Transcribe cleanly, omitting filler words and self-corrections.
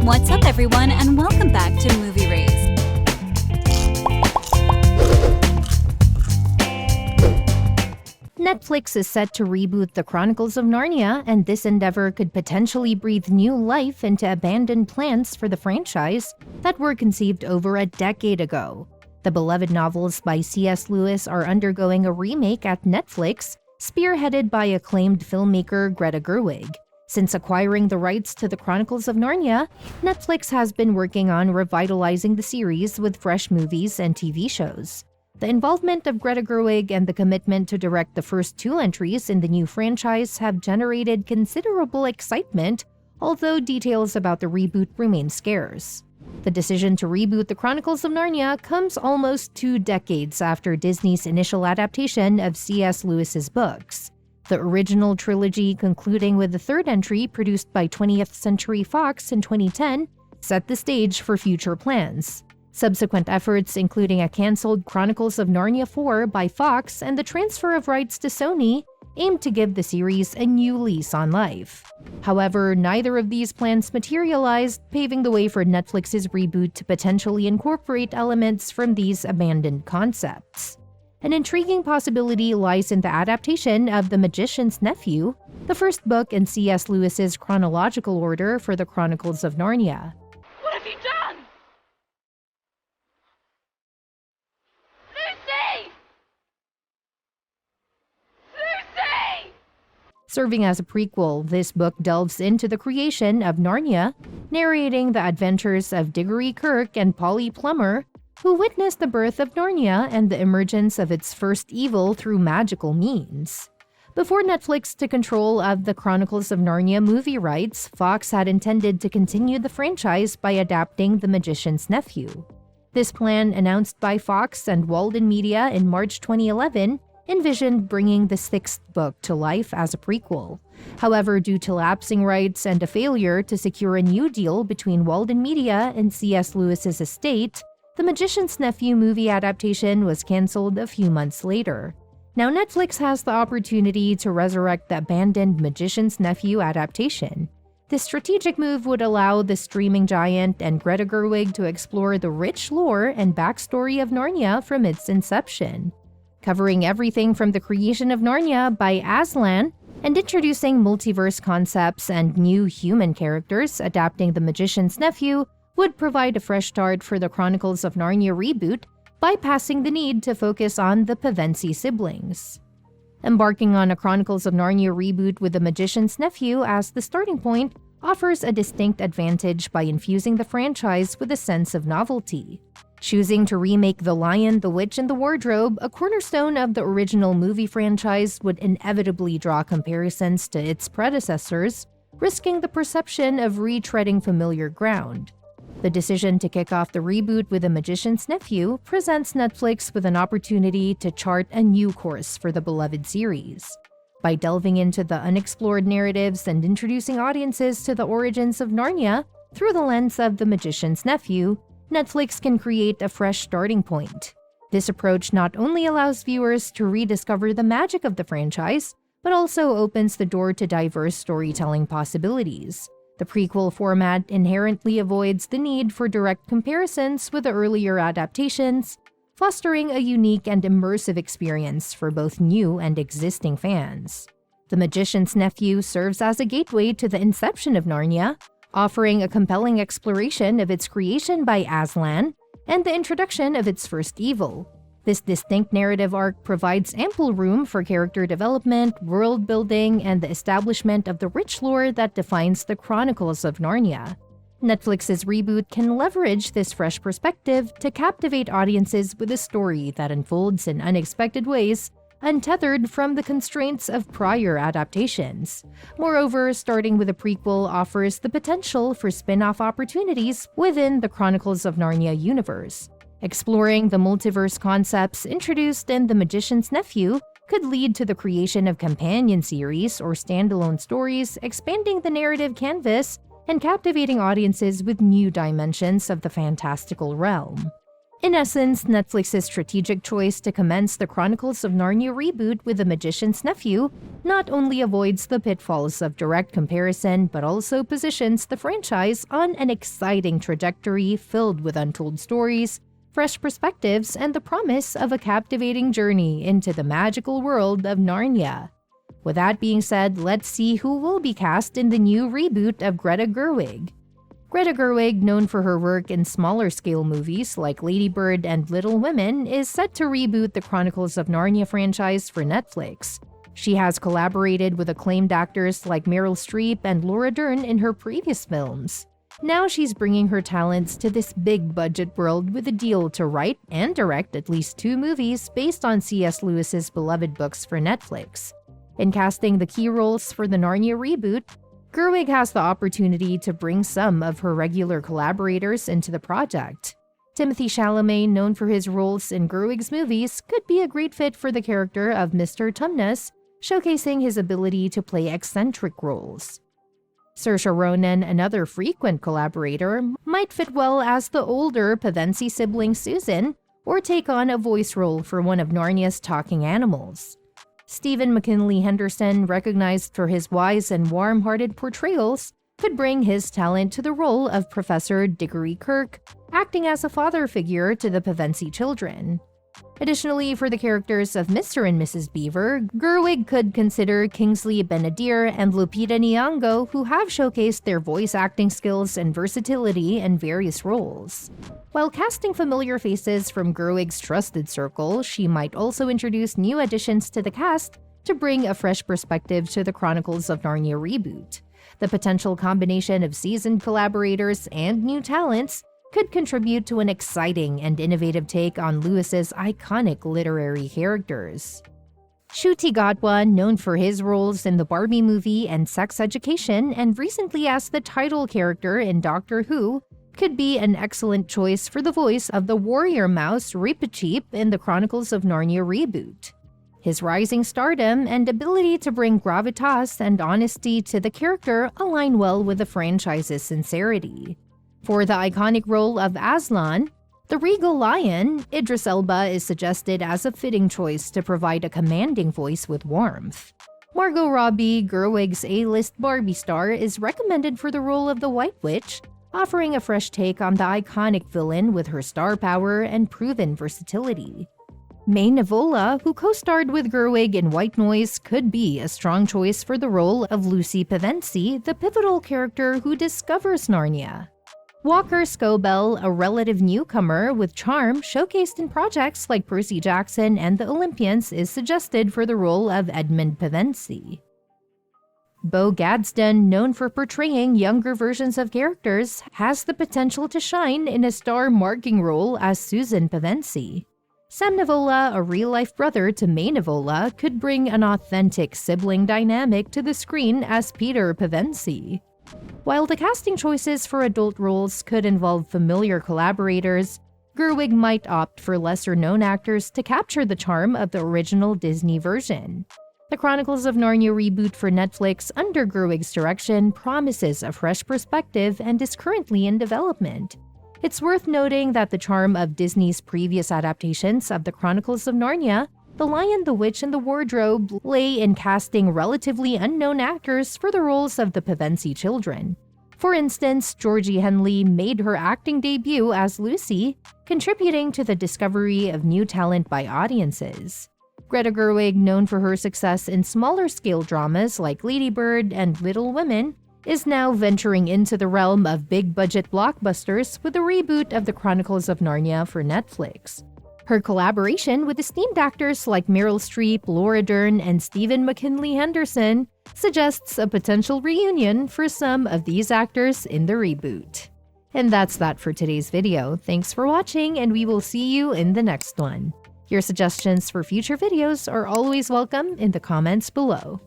What's up, everyone, and welcome back to Movie Race. Netflix is set to reboot The Chronicles of Narnia, and this endeavor could potentially breathe new life into abandoned plans for the franchise that were conceived over a decade ago. The beloved novels by C.S. Lewis are undergoing a remake at Netflix, spearheaded by acclaimed filmmaker Greta Gerwig. Since acquiring the rights to The Chronicles of Narnia, Netflix has been working on revitalizing the series with fresh movies and TV shows. The involvement of Greta Gerwig and the commitment to direct the first two entries in the new franchise have generated considerable excitement, although details about the reboot remain scarce. The decision to reboot The Chronicles of Narnia comes almost 2 decades after Disney's initial adaptation of C.S. Lewis's books. The original trilogy, concluding with the third entry produced by 20th Century Fox in 2010, set the stage for future plans. Subsequent efforts, including a cancelled Chronicles of Narnia 4 by Fox and the transfer of rights to Sony, aimed to give the series a new lease on life. However, neither of these plans materialized, paving the way for Netflix's reboot to potentially incorporate elements from these abandoned concepts. An intriguing possibility lies in the adaptation of The Magician's Nephew, the first book in C.S. Lewis's chronological order for The Chronicles of Narnia. What have you done? Lucy! Lucy! Serving as a prequel, this book delves into the creation of Narnia, narrating the adventures of Diggory Kirk and Polly Plummer, who witnessed the birth of Narnia and the emergence of its first evil through magical means. Before Netflix took control of the Chronicles of Narnia movie rights, Fox had intended to continue the franchise by adapting The Magician's Nephew. This plan, announced by Fox and Walden Media in March 2011, envisioned bringing the sixth book to life as a prequel. However, due to lapsing rights and a failure to secure a new deal between Walden Media and C.S. Lewis's estate, The Magician's Nephew movie adaptation was cancelled a few months later. Now Netflix has the opportunity to resurrect the abandoned Magician's Nephew adaptation. This strategic move would allow the streaming giant and Greta Gerwig to explore the rich lore and backstory of Narnia from its inception. Covering everything from the creation of Narnia by Aslan and introducing multiverse concepts and new human characters, adapting The Magician's Nephew would provide a fresh start for the Chronicles of Narnia reboot, bypassing the need to focus on the Pevensie siblings. Embarking on a Chronicles of Narnia reboot with The Magician's Nephew as the starting point offers a distinct advantage by infusing the franchise with a sense of novelty. Choosing to remake The Lion, the Witch, and the Wardrobe, a cornerstone of the original movie franchise, would inevitably draw comparisons to its predecessors, risking the perception of retreading familiar ground. The decision to kick off the reboot with The Magician's Nephew presents Netflix with an opportunity to chart a new course for the beloved series. By delving into the unexplored narratives and introducing audiences to the origins of Narnia through the lens of The Magician's Nephew, Netflix can create a fresh starting point. This approach not only allows viewers to rediscover the magic of the franchise, but also opens the door to diverse storytelling possibilities. The prequel format inherently avoids the need for direct comparisons with the earlier adaptations, fostering a unique and immersive experience for both new and existing fans. The Magician's Nephew serves as a gateway to the inception of Narnia, offering a compelling exploration of its creation by Aslan and the introduction of its first evil. This distinct narrative arc provides ample room for character development, world building, and the establishment of the rich lore that defines the Chronicles of Narnia. Netflix's reboot can leverage this fresh perspective to captivate audiences with a story that unfolds in unexpected ways, untethered from the constraints of prior adaptations. Moreover, starting with a prequel offers the potential for spin-off opportunities within the Chronicles of Narnia universe. Exploring the multiverse concepts introduced in The Magician's Nephew could lead to the creation of companion series or standalone stories, expanding the narrative canvas and captivating audiences with new dimensions of the fantastical realm. In essence, Netflix's strategic choice to commence the Chronicles of Narnia reboot with The Magician's Nephew not only avoids the pitfalls of direct comparison, but also positions the franchise on an exciting trajectory filled with untold stories, fresh perspectives, and the promise of a captivating journey into the magical world of Narnia. With that being said, let's see who will be cast in the new reboot of Greta Gerwig. Greta Gerwig, known for her work in smaller-scale movies like Lady Bird and Little Women, is set to reboot the Chronicles of Narnia franchise for Netflix. She has collaborated with acclaimed actors like Meryl Streep and Laura Dern in her previous films. Now she's bringing her talents to this big-budget world with a deal to write and direct at least 2 movies based on C.S. Lewis's beloved books for Netflix. In casting the key roles for the Narnia reboot, Gerwig has the opportunity to bring some of her regular collaborators into the project. Timothée Chalamet, known for his roles in Gerwig's movies, could be a great fit for the character of Mr. Tumnus, showcasing his ability to play eccentric roles. Saoirse Ronan, another frequent collaborator, might fit well as the older Pevensie sibling Susan, or take on a voice role for one of Narnia's talking animals. Stephen McKinley Henderson, recognized for his wise and warm-hearted portrayals, could bring his talent to the role of Professor Diggory Kirk, acting as a father figure to the Pevensie children. Additionally, for the characters of Mr. and Mrs. Beaver, Gerwig could consider Kingsley Ben-Adir and Lupita Nyong'o, who have showcased their voice acting skills and versatility in various roles. While casting familiar faces from Gerwig's trusted circle, she might also introduce new additions to the cast to bring a fresh perspective to the Chronicles of Narnia reboot. The potential combination of seasoned collaborators and new talents could contribute to an exciting and innovative take on Lewis's iconic literary characters. Ncuti Gatwa, known for his roles in the Barbie movie and Sex Education, and recently as the title character in Doctor Who, could be an excellent choice for the voice of the warrior mouse Reepicheep in the Chronicles of Narnia reboot. His rising stardom and ability to bring gravitas and honesty to the character align well with the franchise's sincerity. For the iconic role of Aslan, the regal lion, Idris Elba is suggested as a fitting choice to provide a commanding voice with warmth. Margot Robbie, Gerwig's A-list Barbie star, is recommended for the role of the White Witch, offering a fresh take on the iconic villain with her star power and proven versatility. May Nivola, who co-starred with Gerwig in White Noise, could be a strong choice for the role of Lucy Pevensie, the pivotal character who discovers Narnia. Walker Scobell, a relative newcomer with charm showcased in projects like Percy Jackson and the Olympians, is suggested for the role of Edmund Pevensie. Bo Gadsden, known for portraying younger versions of characters, has the potential to shine in a star-marking role as Susan Pevensie. Sam Nivola, a real-life brother to May Nivola, could bring an authentic sibling dynamic to the screen as Peter Pevensie. While the casting choices for adult roles could involve familiar collaborators, Gerwig might opt for lesser-known actors to capture the charm of the original Disney version. The Chronicles of Narnia reboot for Netflix under Gerwig's direction promises a fresh perspective and is currently in development. It's worth noting that the charm of Disney's previous adaptations of the Chronicles of Narnia, The Lion, the Witch, and the Wardrobe, lay in casting relatively unknown actors for the roles of the Pevensie children. For instance, Georgie Henley made her acting debut as Lucy, contributing to the discovery of new talent by audiences. Greta Gerwig, known for her success in smaller-scale dramas like Lady Bird and Little Women, is now venturing into the realm of big-budget blockbusters with a reboot of the Chronicles of Narnia for Netflix. Her collaboration with esteemed actors like Meryl Streep, Laura Dern, and Stephen McKinley Henderson suggests a potential reunion for some of these actors in the reboot. And that's that for today's video. Thanks for watching, and we will see you in the next one. Your suggestions for future videos are always welcome in the comments below.